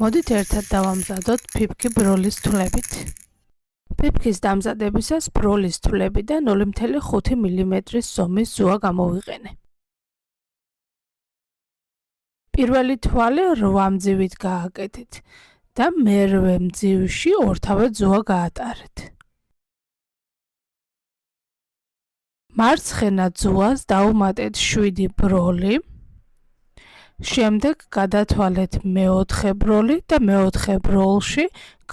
მოდით ერთად დავამზადოთ ფიფქი ბროლის თვლებით. ფიფქის დამზადებისას ბროლის თვლებიდან 0.5 მმ-ის ზომის ზუა გამოვიყენე. პირველი თვალი 8 მძივით გააკეთეთ და მერვე მძივში ორთავე ზუა გაატარეთ. მარცხენა ზუას დავუმატეთ 7 ბროლი. შემდეგ გადათვალეთ მეოთხე ბროლი და მეოთხე ბროლში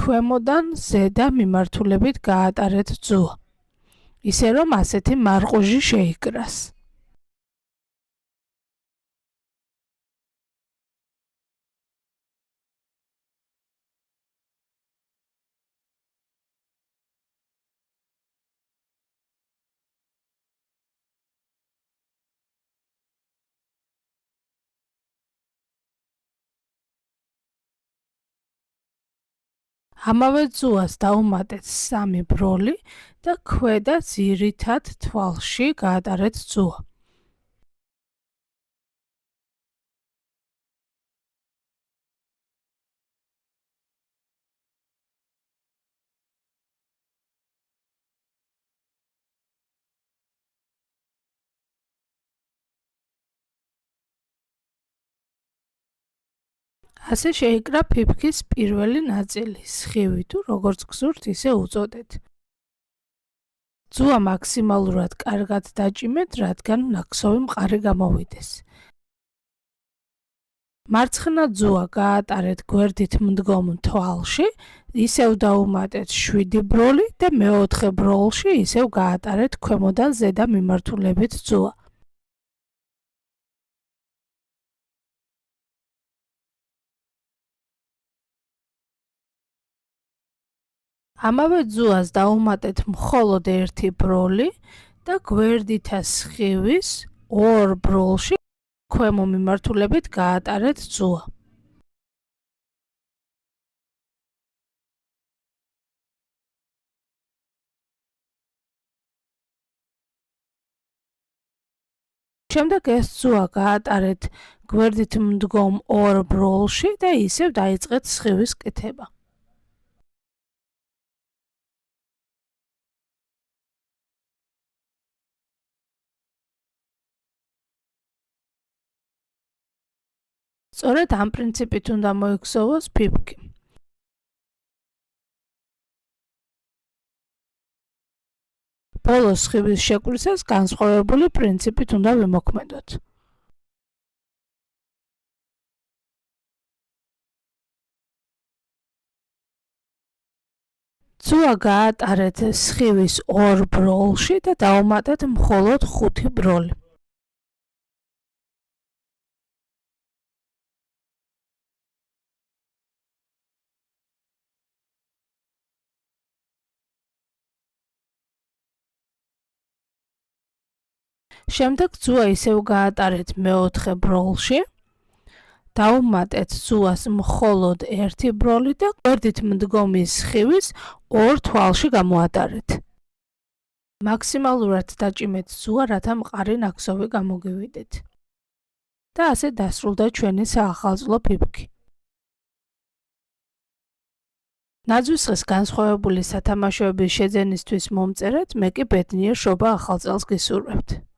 ქვემოდან ზედა მიმართულებით გაატარეთ ზუა, ისე რომ ასეთი მარყუჟი შეიკრას. ამავე ზუას დავუმატეთ 3 ბროლი და ქვედა ძირითად თვალში გაატარეთ ზუა. ასე შეიკრა ფიფქის პირველი ნაწილი, სხივი თუ როგორც გსურთ ისე უწოდეთ. ზუა მაქსიმალურად კარგად დაჭიმეთ, რადგან ნაკსოვი მყარი გამოვიდეს. მარცხენა ზუა გაატარეთ გვერდით მდგომ თვალში, ისევ დავუმატეთ 7 ბროლი და მეოთხე ბროლში ისევ გაატარეთ ქვემოდან ზედა მიმართულებით ზუა. ამავე ზუას დავუმატეთ მხოლოდ 1 ბროლი და გვერდითა სხივის 2 ბროლში ქვემო მიმართულებით გაატარეთ ზუა. შემდეგ ეს ზუა გაატარეთ გვერდით მდგომ 2 ბროლში და ისევ დაიწყეთ სხივის კეთება. სწორედ ამ პრინციპით უნდა მოიგზავნოს ფიფქი. ბოლოს სხივის შეკვრისას განსხვავებული პრინციპით უნდა ვიმოქმედოთ. ზუა გაატარეთ სხივის 2 ბროლში და დავუმატეთ მხოლოდ 5 ბროლი. შემდეგ ზუა ისევ გაატარეთ მეოთხე ბროლში, დავუმატეთ ზუას მხოლოდ 1 ბროლი და გვერდით მდგომი სხივის 2 თვალში გამოატარეთ. მაქსიმალურად დაჭიმეთ ზუა, რათა მყარი ნაკსოვი გამოგივიდეთ. და ასე დასრულდა ჩვენი საახალწლო ფიფქი. ნაძვის დღეს განსხვავებული სათამაშოების შეძენისთვის მომწერეთ, მე კი ბედნიერ შობა ახალ წელს გისურვებთ.